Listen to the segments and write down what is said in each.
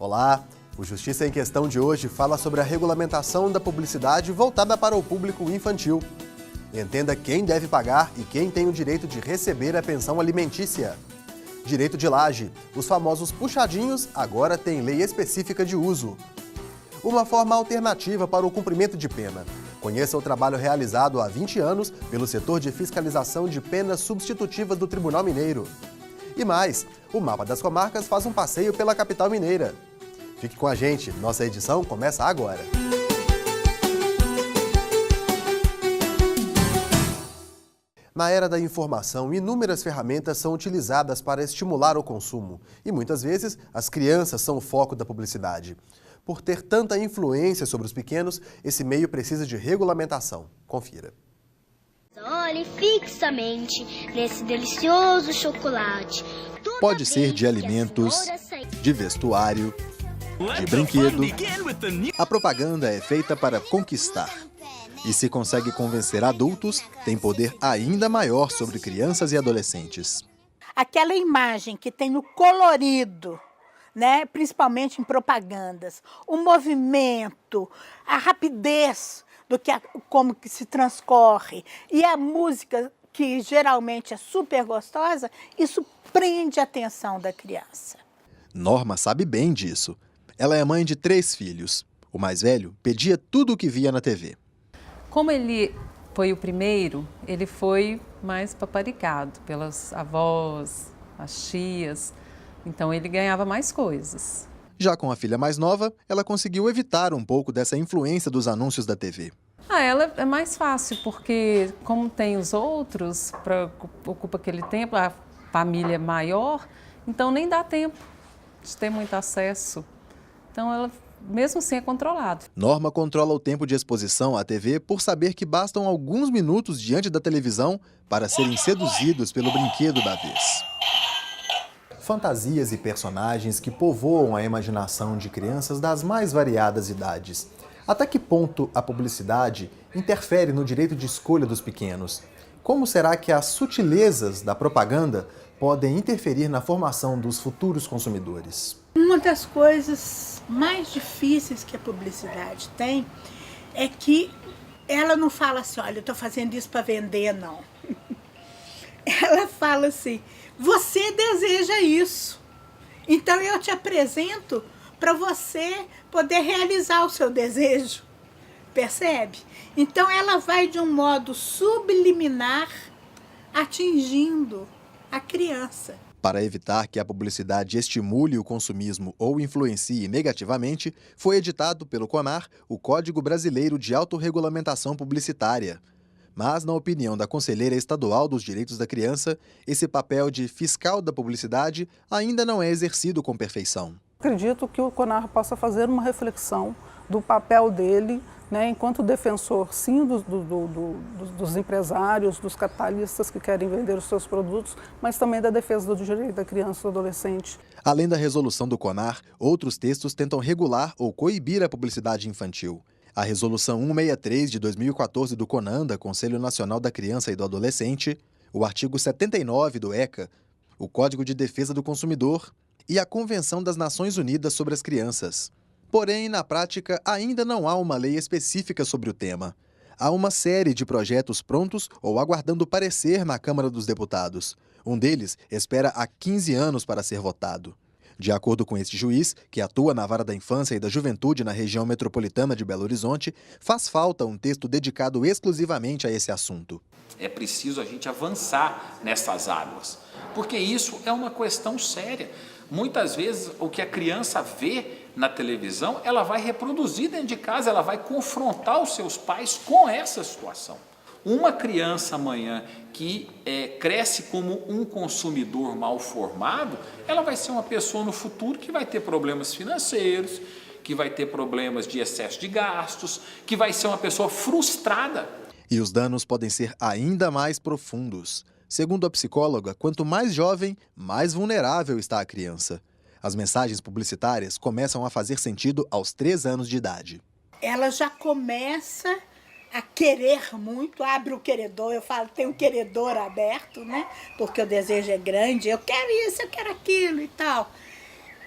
Olá, o Justiça em Questão de hoje fala sobre a regulamentação da publicidade voltada para o público infantil. Entenda quem deve pagar e quem tem o direito de receber a pensão alimentícia. Direito de laje, os famosos puxadinhos agora têm lei específica de uso. Uma forma alternativa para o cumprimento de pena. Conheça o trabalho realizado há 20 anos pelo setor de fiscalização de penas substitutivas do Tribunal Mineiro. E mais, o Mapa das Comarcas faz um passeio pela capital mineira. Fique com a gente, nossa edição começa agora. Na era da informação, inúmeras ferramentas são utilizadas para estimular o consumo. E muitas vezes, as crianças são o foco da publicidade. Por ter tanta influência sobre os pequenos, esse meio precisa de regulamentação. Confira. Olhe fixamente nesse delicioso chocolate. Pode ser de alimentos, de vestuário, de brinquedo. A propaganda é feita para conquistar. E se consegue convencer adultos, tem poder ainda maior sobre crianças e adolescentes. Aquela imagem que tem no colorido, né, principalmente em propagandas, o movimento, a rapidez do que como que se transcorre e a música que geralmente é super gostosa, isso prende a atenção da criança. Norma sabe bem disso. Ela é mãe de 3 filhos. O mais velho pedia tudo o que via na TV. Como ele foi o primeiro, ele foi mais paparicado pelas avós, as tias. Então ele ganhava mais coisas. Já com a filha mais nova, ela conseguiu evitar um pouco dessa influência dos anúncios da TV. Ela é mais fácil, porque como tem os outros, ocupa aquele tempo, a família é maior, então nem dá tempo de ter muito acesso. Então ela, mesmo assim, é controlado. Norma controla o tempo de exposição à TV por saber que bastam alguns minutos diante da televisão para serem seduzidos pelo brinquedo da vez. Fantasias e personagens que povoam a imaginação de crianças das mais variadas idades. Até que ponto a publicidade interfere no direito de escolha dos pequenos? Como será que as sutilezas da propaganda podem interferir na formação dos futuros consumidores? Uma das coisas mais difíceis que a publicidade tem é que ela não fala assim, olha, eu estou fazendo isso para vender, não. Ela fala assim, você deseja isso, então eu te apresento para você poder realizar o seu desejo, percebe? Então ela vai de um modo subliminar atingindo a criança. Para evitar que a publicidade estimule o consumismo ou influencie negativamente, foi editado pelo CONAR o Código Brasileiro de Autorregulamentação Publicitária. Mas, na opinião da Conselheira Estadual dos Direitos da Criança, esse papel de fiscal da publicidade ainda não é exercido com perfeição. Acredito que o CONAR possa fazer uma reflexão do papel dele, né, enquanto defensor, sim, dos empresários, dos capitalistas que querem vender os seus produtos, mas também da defesa do direito da criança e do adolescente. Além da resolução do CONAR, outros textos tentam regular ou coibir a publicidade infantil. A Resolução 163 de 2014 do CONANDA, Conselho Nacional da Criança e do Adolescente, o artigo 79 do ECA, o Código de Defesa do Consumidor e a Convenção das Nações Unidas sobre as Crianças. Porém, na prática, ainda não há uma lei específica sobre o tema. Há uma série de projetos prontos ou aguardando parecer na Câmara dos Deputados. Um deles espera há 15 anos para ser votado. De acordo com este juiz, que atua na Vara da Infância e da Juventude na região metropolitana de Belo Horizonte, faz falta um texto dedicado exclusivamente a esse assunto. É preciso a gente avançar nessas águas, porque isso é uma questão séria. Muitas vezes o que a criança vê na televisão, ela vai reproduzir dentro de casa, ela vai confrontar os seus pais com essa situação. Uma criança amanhã que cresce como um consumidor mal formado, ela vai ser uma pessoa no futuro que vai ter problemas financeiros, que vai ter problemas de excesso de gastos, que vai ser uma pessoa frustrada. E os danos podem ser ainda mais profundos. Segundo a psicóloga, quanto mais jovem, mais vulnerável está a criança. As mensagens publicitárias começam a fazer sentido aos 3 anos de idade. Ela já começa a querer muito, abre o queredor, eu falo, tem um queredor aberto, né? Porque o desejo é grande, eu quero isso, eu quero aquilo e tal.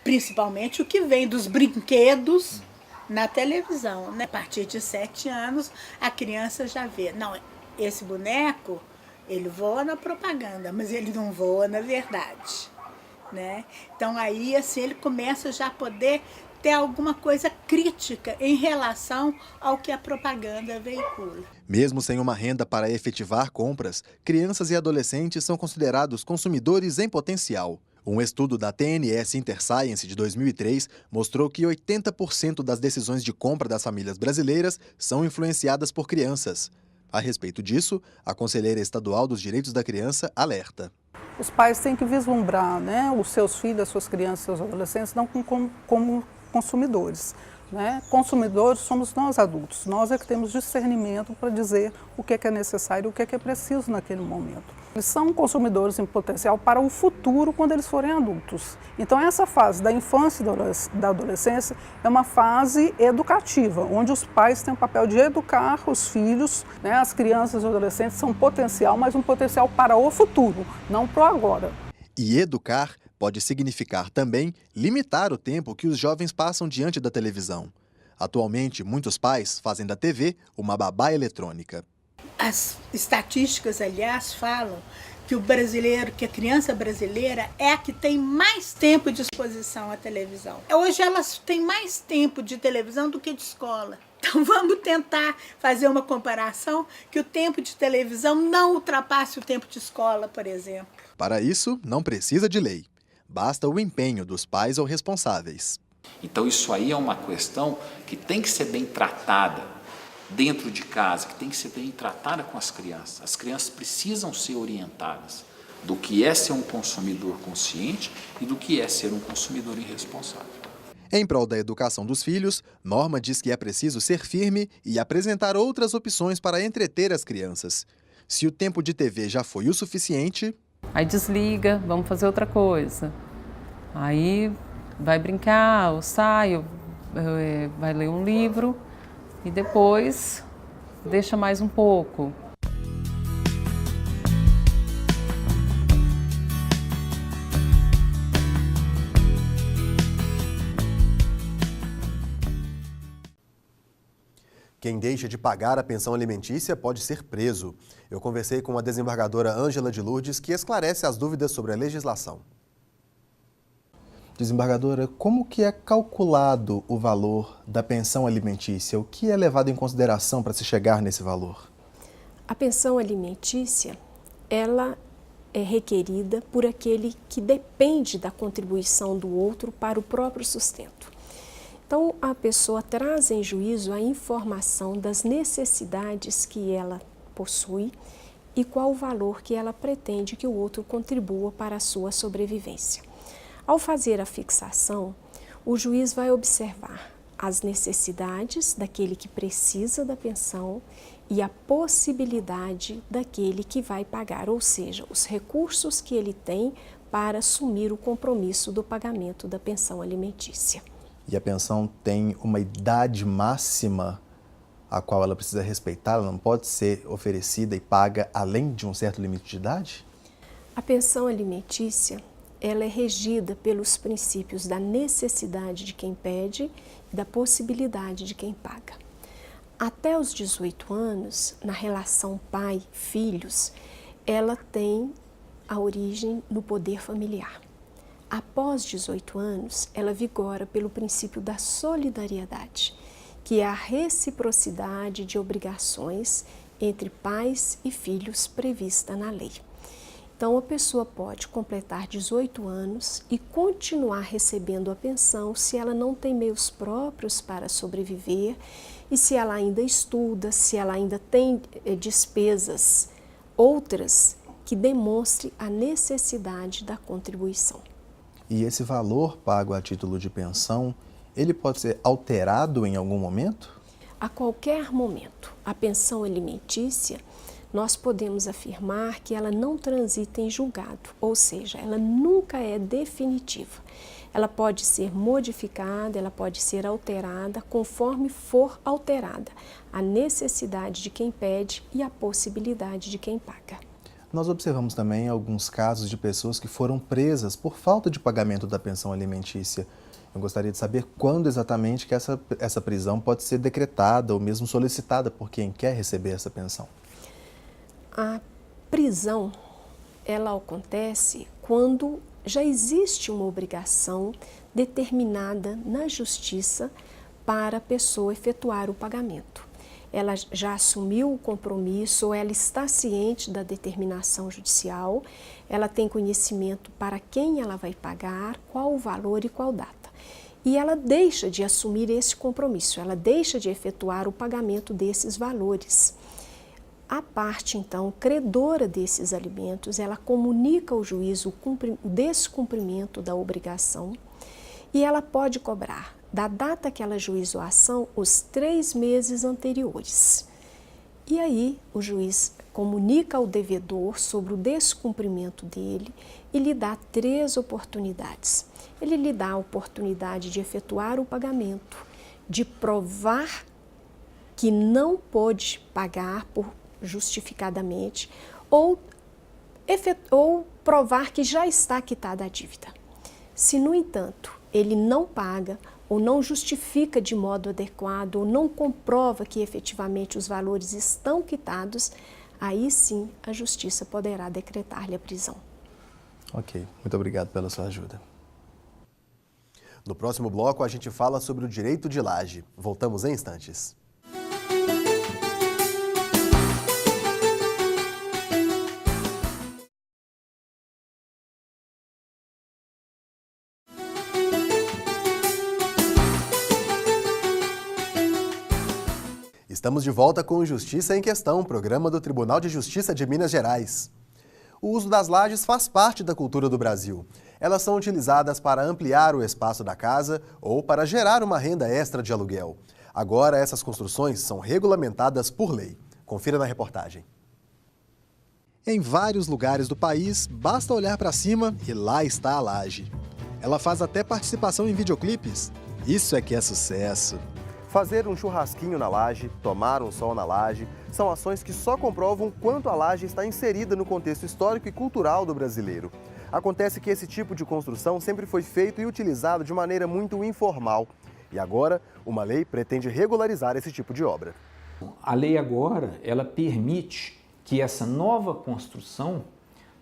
principalmente o que vem dos brinquedos na televisão, né? A partir de 7 anos, a criança já vê, não, esse boneco, ele voa na propaganda, mas ele não voa na verdade, né? Então aí, assim, ele começa já a poder ter alguma coisa crítica em relação ao que a propaganda veicula. Mesmo sem uma renda para efetivar compras, crianças e adolescentes são considerados consumidores em potencial. Um estudo da TNS Interscience de 2003 mostrou que 80% das decisões de compra das famílias brasileiras são influenciadas por crianças. A respeito disso, a conselheira estadual dos direitos da criança alerta. Os pais têm que vislumbrar, né, os seus filhos, as suas crianças, seus adolescentes, não como consumidores, né? Consumidores somos nós adultos, nós é que temos discernimento para dizer o que é necessário e o que é preciso naquele momento. Eles são consumidores em potencial para o futuro quando eles forem adultos. Então essa fase da infância e da adolescência é uma fase educativa, onde os pais têm o papel de educar os filhos, né? As crianças e adolescentes são potencial, mas um potencial para o futuro, não para o agora. E educar pode significar também limitar o tempo que os jovens passam diante da televisão. Atualmente, muitos pais fazem da TV uma babá eletrônica. As estatísticas, aliás, falam que o brasileiro, que a criança brasileira é a que tem mais tempo de exposição à televisão. Hoje elas têm mais tempo de televisão do que de escola. Então vamos tentar fazer uma comparação que o tempo de televisão não ultrapasse o tempo de escola, por exemplo. Para isso, não precisa de lei. Basta o empenho dos pais ou responsáveis. Então isso aí é uma questão que tem que ser bem tratada dentro de casa, que tem que ser bem tratada com as crianças. As crianças precisam ser orientadas do que é ser um consumidor consciente e do que é ser um consumidor irresponsável. Em prol da educação dos filhos, Norma diz que é preciso ser firme e apresentar outras opções para entreter as crianças. Se o tempo de TV já foi o suficiente... Aí desliga, vamos fazer outra coisa. Aí vai brincar, ou sai, ou vai ler um livro e depois deixa mais um pouco. Quem deixa de pagar a pensão alimentícia pode ser preso. Eu conversei com a desembargadora Ângela de Lourdes, que esclarece as dúvidas sobre a legislação. Desembargadora, como que é calculado o valor da pensão alimentícia? O que é levado em consideração para se chegar nesse valor? A pensão alimentícia, ela é requerida por aquele que depende da contribuição do outro para o próprio sustento. Então, a pessoa traz em juízo a informação das necessidades que ela possui e qual o valor que ela pretende que o outro contribua para a sua sobrevivência. Ao fazer a fixação, o juiz vai observar as necessidades daquele que precisa da pensão e a possibilidade daquele que vai pagar, ou seja, os recursos que ele tem para assumir o compromisso do pagamento da pensão alimentícia. E a pensão tem uma idade máxima a qual ela precisa respeitar? Ela não pode ser oferecida e paga além de um certo limite de idade? A pensão alimentícia, ela é regida pelos princípios da necessidade de quem pede e da possibilidade de quem paga. Até os 18 anos, na relação pai-filhos, ela tem a origem no poder familiar. Após 18 anos, ela vigora pelo princípio da solidariedade, que é a reciprocidade de obrigações entre pais e filhos prevista na lei. Então, a pessoa pode completar 18 anos e continuar recebendo a pensão se ela não tem meios próprios para sobreviver e se ela ainda estuda, se ela ainda tem despesas outras que demonstre a necessidade da contribuição. E esse valor pago a título de pensão, ele pode ser alterado em algum momento? A qualquer momento. A pensão alimentícia, nós podemos afirmar que ela não transita em julgado, ou seja, ela nunca é definitiva. Ela pode ser modificada, ela pode ser alterada conforme for alterada a necessidade de quem pede e a possibilidade de quem paga. Nós observamos também alguns casos de pessoas que foram presas por falta de pagamento da pensão alimentícia. Eu gostaria de saber quando exatamente que essa prisão pode ser decretada ou mesmo solicitada por quem quer receber essa pensão. A prisão, ela acontece quando já existe uma obrigação determinada na justiça para a pessoa efetuar o pagamento. Ela já assumiu o compromisso, ou ela está ciente da determinação judicial, ela tem conhecimento para quem ela vai pagar, qual o valor e qual data. E ela deixa de assumir esse compromisso, ela deixa de efetuar o pagamento desses valores. A parte, então, credora desses alimentos, ela comunica ao juiz o descumprimento da obrigação e ela pode cobrar, da data que ela ajuizou a ação, os 3 meses anteriores. E aí o juiz comunica ao devedor sobre o descumprimento dele e lhe dá 3 oportunidades. Ele lhe dá a oportunidade de efetuar o pagamento, de provar que não pôde pagar justificadamente ou provar que já está quitada a dívida. Se, no entanto, ele não paga ou não justifica de modo adequado ou não comprova que efetivamente os valores estão quitados, aí sim a justiça poderá decretar-lhe a prisão. Ok, muito obrigado pela sua ajuda. No próximo bloco, a gente fala sobre o direito de laje. Voltamos em instantes. Estamos de volta com Justiça em Questão, programa do Tribunal de Justiça de Minas Gerais. O uso das lajes faz parte da cultura do Brasil. Elas são utilizadas para ampliar o espaço da casa ou para gerar uma renda extra de aluguel. Agora, essas construções são regulamentadas por lei. Confira na reportagem. Em vários lugares do país, basta olhar para cima e lá está a laje. Ela faz até participação em videoclipes. Isso é que é sucesso. Fazer um churrasquinho na laje, tomar um sol na laje, são ações que só comprovam quanto a laje está inserida no contexto histórico e cultural do brasileiro. Acontece que esse tipo de construção sempre foi feito e utilizado de maneira muito informal. E agora, uma lei pretende regularizar esse tipo de obra. A lei agora, ela permite que essa nova construção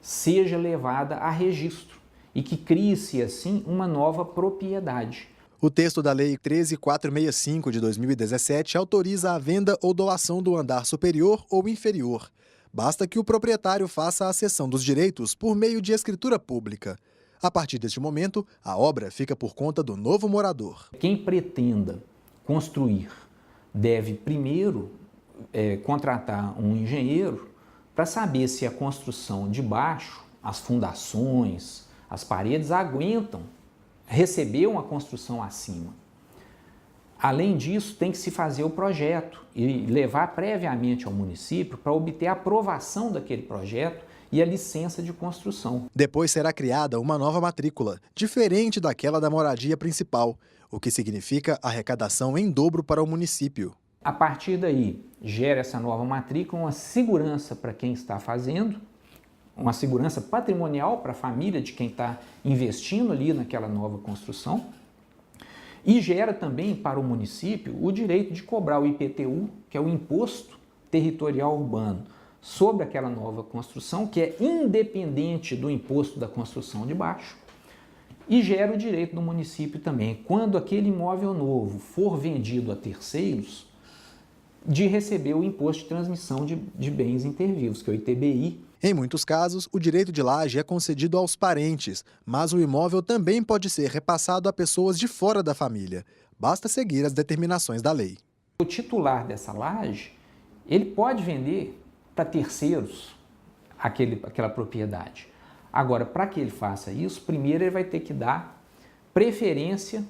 seja levada a registro e que crie-se, assim, uma nova propriedade. O texto da Lei 13.465 de 2017 autoriza a venda ou doação do andar superior ou inferior. Basta que o proprietário faça a cessão dos direitos por meio de escritura pública. A partir deste momento, a obra fica por conta do novo morador. Quem pretenda construir deve primeiro contratar um engenheiro para saber se a construção de baixo, as fundações, as paredes aguentam receber uma construção acima. Além disso, tem que se fazer o projeto e levar previamente ao município para obter a aprovação daquele projeto e a licença de construção. Depois será criada uma nova matrícula, diferente daquela da moradia principal, o que significa arrecadação em dobro para o município. A partir daí, gera essa nova matrícula uma segurança para quem está fazendo, uma segurança patrimonial para a família de quem está investindo ali naquela nova construção e gera também para o município o direito de cobrar o IPTU, que é o Imposto Territorial Urbano, sobre aquela nova construção, que é independente do imposto da construção de baixo, e gera o direito do município também, quando aquele imóvel novo for vendido a terceiros, de receber o Imposto de Transmissão de Bens Intervivos, que é o ITBI. Em muitos casos, o direito de laje é concedido aos parentes, mas o imóvel também pode ser repassado a pessoas de fora da família. Basta seguir as determinações da lei. O titular dessa laje, ele pode vender para terceiros aquela propriedade. Agora, para que ele faça isso, primeiro ele vai ter que dar preferência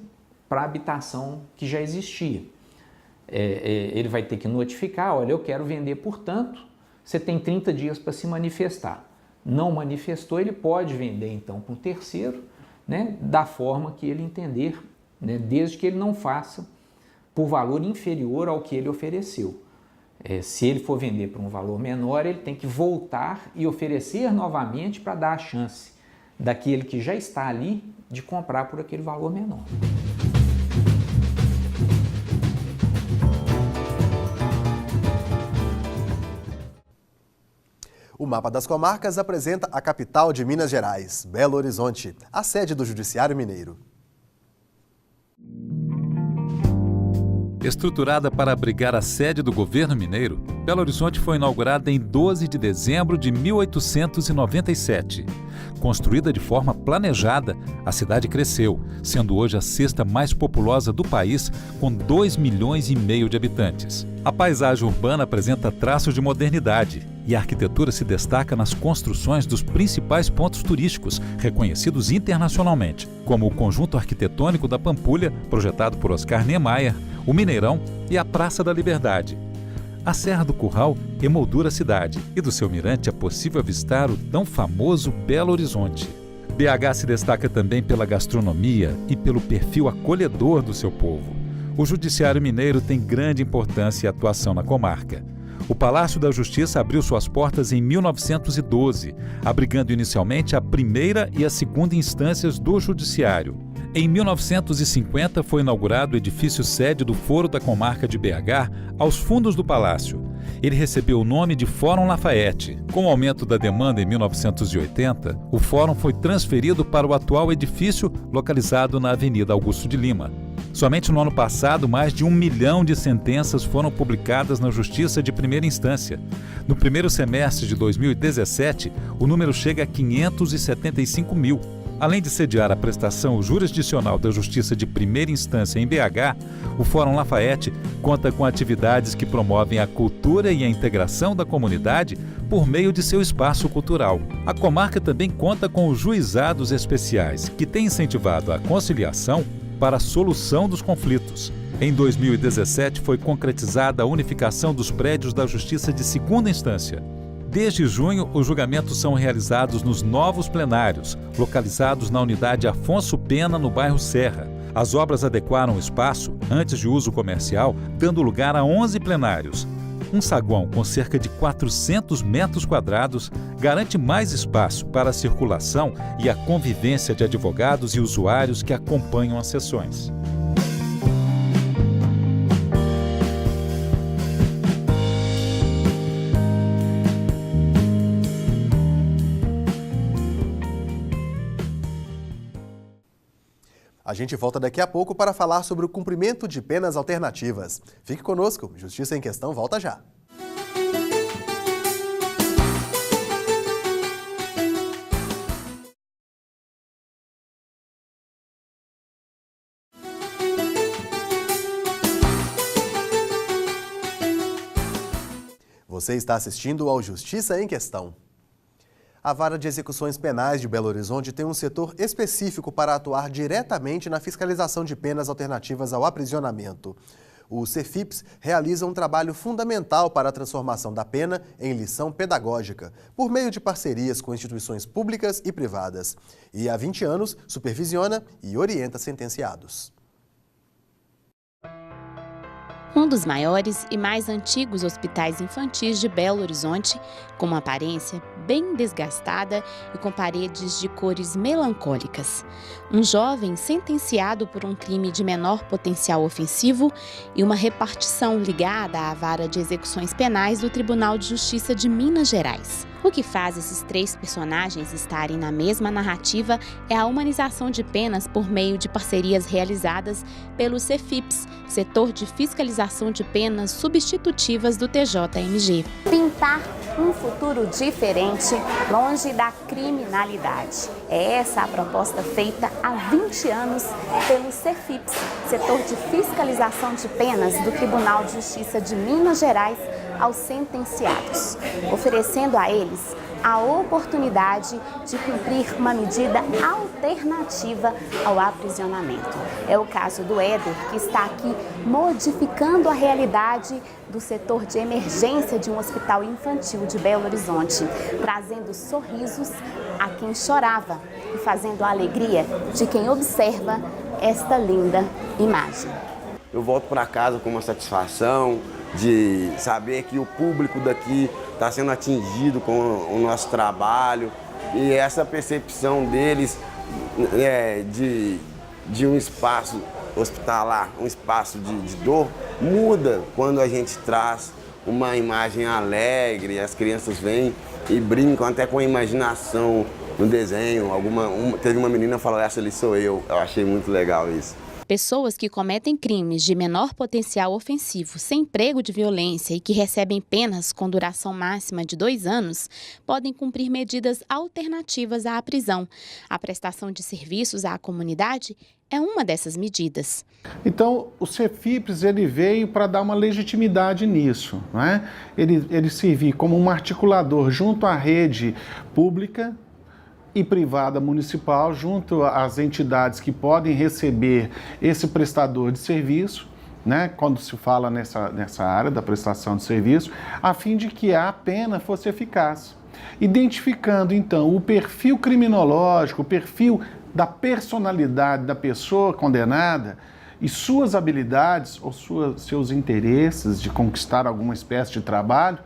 para a habitação que já existia. Ele vai ter que notificar, olha, eu quero vender por tanto, você tem 30 dias para se manifestar. Não manifestou, ele pode vender então para um terceiro, né, da forma que ele entender, né, desde que ele não faça por valor inferior ao que ele ofereceu. Se ele for vender por um valor menor, ele tem que voltar e oferecer novamente para dar a chance daquele que já está ali de comprar por aquele valor menor. O Mapa das Comarcas apresenta a capital de Minas Gerais, Belo Horizonte, a sede do Judiciário Mineiro. Estruturada para abrigar a sede do governo mineiro, Belo Horizonte foi inaugurada em 12 de dezembro de 1897. Construída de forma planejada, a cidade cresceu, sendo hoje a sexta mais populosa do país, com 2,5 milhões de habitantes. A paisagem urbana apresenta traços de modernidade e a arquitetura se destaca nas construções dos principais pontos turísticos, reconhecidos internacionalmente, como o Conjunto Arquitetônico da Pampulha, projetado por Oscar Niemeyer, o Mineirão e a Praça da Liberdade. A Serra do Curral emoldura a cidade e do seu mirante é possível avistar o tão famoso Belo Horizonte. BH se destaca também pela gastronomia e pelo perfil acolhedor do seu povo. O Judiciário Mineiro tem grande importância e atuação na comarca. O Palácio da Justiça abriu suas portas em 1912, abrigando inicialmente a primeira e a segunda instâncias do Judiciário. Em 1950 foi inaugurado o edifício sede do Foro da Comarca de BH, aos fundos do palácio. Ele recebeu o nome de Fórum Lafayette. Com o aumento da demanda em 1980, o fórum foi transferido para o atual edifício, localizado na Avenida Augusto de Lima. Somente no ano passado, mais de 1 milhão de sentenças foram publicadas na Justiça de Primeira Instância. No primeiro semestre de 2017, o número chega a 575 mil. Além de sediar a prestação jurisdicional da Justiça de Primeira Instância em BH, o Fórum Lafayette conta com atividades que promovem a cultura e a integração da comunidade por meio de seu espaço cultural. A comarca também conta com os juizados especiais, que têm incentivado a conciliação para a solução dos conflitos. Em 2017, foi concretizada a unificação dos prédios da Justiça de Segunda Instância. Desde junho, os julgamentos são realizados nos novos plenários, localizados na unidade Afonso Pena, no bairro Serra. As obras adequaram o espaço, antes de uso comercial, dando lugar a 11 plenários. Um saguão com cerca de 400 metros quadrados garante mais espaço para a circulação e a convivência de advogados e usuários que acompanham as sessões. A gente volta daqui a pouco para falar sobre o cumprimento de penas alternativas. Fique conosco, Justiça em Questão volta já. Você está assistindo ao Justiça em Questão. A Vara de Execuções Penais de Belo Horizonte tem um setor específico para atuar diretamente na fiscalização de penas alternativas ao aprisionamento. Os CEFIPs realizam um trabalho fundamental para a transformação da pena em lição pedagógica, por meio de parcerias com instituições públicas e privadas. E há 20 anos supervisiona e orienta sentenciados. Um dos maiores e mais antigos hospitais infantis de Belo Horizonte, com uma aparência bem desgastada e com paredes de cores melancólicas. Um jovem sentenciado por um crime de menor potencial ofensivo e uma repartição ligada à Vara de Execuções Penais do Tribunal de Justiça de Minas Gerais. O que faz esses três personagens estarem na mesma narrativa é a humanização de penas por meio de parcerias realizadas pelo CEFIPs, Setor de Fiscalização de Penas Substitutivas do TJMG. Pintar um futuro diferente, longe da criminalidade. É essa a proposta feita há 20 anos pelo CEFIPs, Setor de Fiscalização de Penas do Tribunal de Justiça de Minas Gerais, aos sentenciados, oferecendo a eles a oportunidade de cumprir uma medida alternativa ao aprisionamento. É o caso do Éder, que está aqui modificando a realidade do setor de emergência de um hospital infantil de Belo Horizonte, trazendo sorrisos a quem chorava e fazendo a alegria de quem observa esta linda imagem. Eu volto para casa com uma satisfação de saber que o público daqui está sendo atingido com o nosso trabalho e essa percepção deles de um espaço hospitalar, um espaço de dor, muda quando a gente traz uma imagem alegre, as crianças vêm e brincam até com a imaginação no desenho. Teve uma menina que falou, essa ali sou eu achei muito legal isso. Pessoas que cometem crimes de menor potencial ofensivo sem emprego de violência e que recebem penas com duração máxima de 2 anos podem cumprir medidas alternativas à prisão. A prestação de serviços à comunidade é uma dessas medidas. Então, o CEFIPS ele veio para dar uma legitimidade nisso, não é? Ele servir como um articulador junto à rede pública e privada municipal, junto às entidades que podem receber esse prestador de serviço, né, quando se fala nessa área da prestação de serviço, a fim de que a pena fosse eficaz. Identificando, então, o perfil criminológico, o perfil da personalidade da pessoa condenada e suas habilidades ou seus interesses de conquistar alguma espécie de trabalho,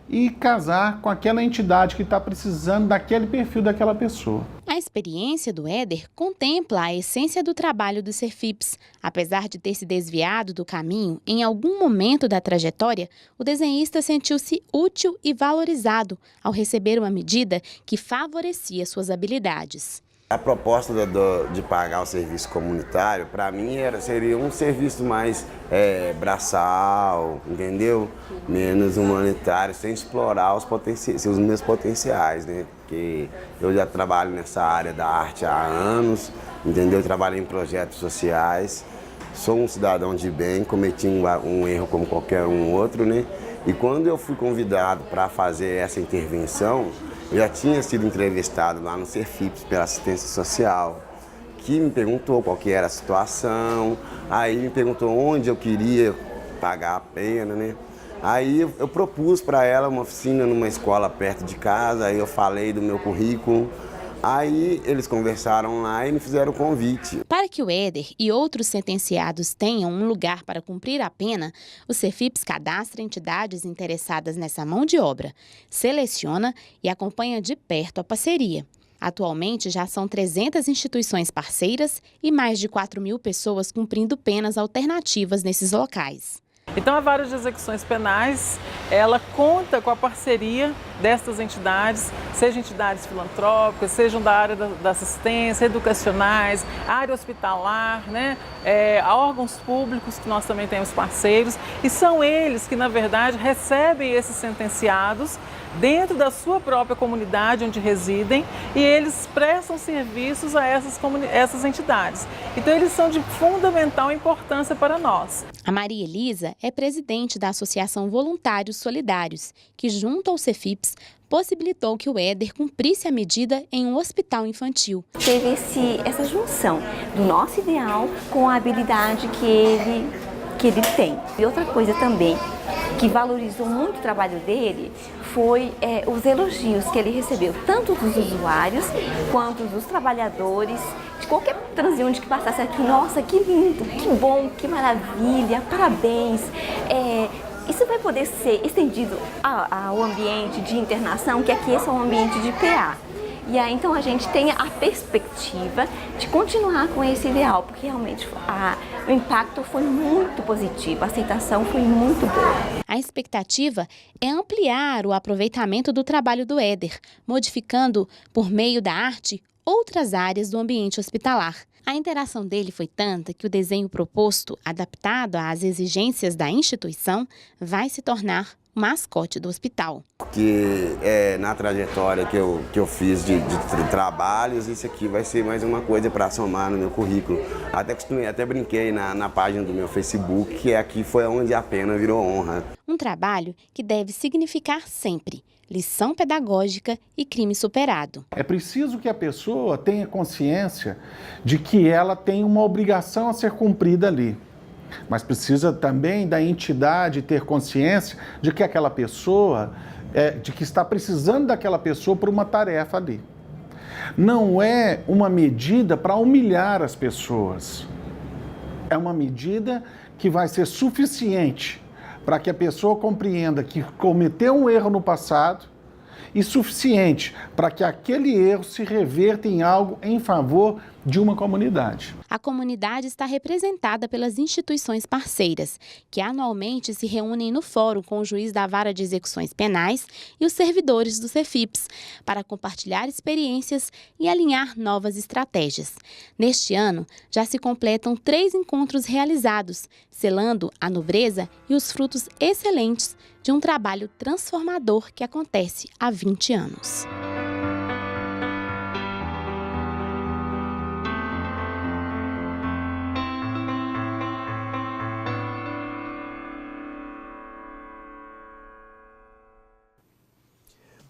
e casar com aquela entidade que está precisando daquele perfil daquela pessoa. A experiência do Éder contempla a essência do trabalho do CEFIPS. Apesar de ter se desviado do caminho em algum momento da trajetória, o desenhista sentiu-se útil e valorizado ao receber uma medida que favorecia suas habilidades. A proposta de pagar o serviço comunitário, para mim, seria um serviço mais braçal, entendeu? Menos humanitário, sem explorar os meus potenciais, né? Porque eu já trabalho nessa área da arte há anos, entendeu? Eu trabalho em projetos sociais, sou um cidadão de bem, cometi um erro como qualquer um outro, né? E quando eu fui convidado para fazer essa intervenção, eu já tinha sido entrevistado lá no CEFIPS pela assistência social, que me perguntou qual que era a situação, aí me perguntou onde eu queria pagar a pena, né? Aí eu propus para ela uma oficina numa escola perto de casa, aí eu falei do meu currículo, aí eles conversaram lá e me fizeram o convite. Para que o Éder e outros sentenciados tenham um lugar para cumprir a pena, o CEFIPS cadastra entidades interessadas nessa mão de obra, seleciona e acompanha de perto a parceria. Atualmente, já são 300 instituições parceiras e mais de 4.000 pessoas cumprindo penas alternativas nesses locais. Então, a Vara de Execuções Penais, ela conta com a parceria destas entidades, sejam entidades filantrópicas, sejam da área da assistência, educacionais, área hospitalar, né? Órgãos públicos, que nós também temos parceiros, e são eles que, na verdade, recebem esses sentenciados dentro da sua própria comunidade onde residem e eles prestam serviços a essas entidades. Então, eles são de fundamental importância para nós. A Maria Elisa é presidente da Associação Voluntários Solidários, que, junto ao CEFIPS, possibilitou que o Éder cumprisse a medida em um hospital infantil. Teve essa junção do nosso ideal com a habilidade que ele tem. E outra coisa também que valorizou muito o trabalho dele foi os elogios que ele recebeu, tanto dos usuários quanto dos trabalhadores, de qualquer transeunte que passasse aqui. Nossa, que lindo, que bom, que maravilha, parabéns. Isso vai poder ser estendido ao ambiente de internação, que aqui esse é um ambiente de PA. E aí, então, a gente tem a perspectiva de continuar com esse ideal, porque realmente o impacto foi muito positivo, a aceitação foi muito boa. A expectativa é ampliar o aproveitamento do trabalho do Éder, modificando, por meio da arte, outras áreas do ambiente hospitalar. A interação dele foi tanta que o desenho proposto, adaptado às exigências da instituição, vai se tornar mascote do hospital. Porque na trajetória que eu fiz de trabalhos, isso aqui vai ser mais uma coisa para somar no meu currículo. Até brinquei na página do meu Facebook, que aqui foi onde a pena virou honra. Um trabalho que deve significar sempre lição pedagógica e crime superado. É preciso que a pessoa tenha consciência de que ela tem uma obrigação a ser cumprida ali. Mas precisa também da entidade ter consciência de que aquela pessoa, de que está precisando daquela pessoa por uma tarefa ali. Não é uma medida para humilhar as pessoas. É uma medida que vai ser suficiente para que a pessoa compreenda que cometeu um erro no passado e suficiente para que aquele erro se reverta em algo em favor de uma comunidade. A comunidade está representada pelas instituições parceiras, que anualmente se reúnem no fórum com o juiz da Vara de Execuções Penais e os servidores do CEFIPS, para compartilhar experiências e alinhar novas estratégias. Neste ano, já se completam 3 encontros realizados, selando a nobreza e os frutos excelentes de um trabalho transformador que acontece há 20 anos.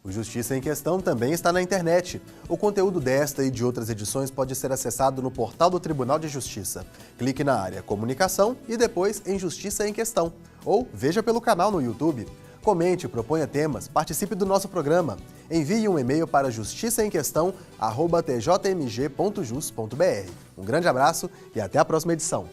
O Justiça em Questão também está na internet. O conteúdo desta e de outras edições pode ser acessado no portal do Tribunal de Justiça. Clique na área Comunicação e depois em Justiça em Questão. Ou veja pelo canal no YouTube. Comente, proponha temas, participe do nosso programa. Envie um e-mail para justiçaemquestão@tjmg.jus.br. Um grande abraço e até a próxima edição.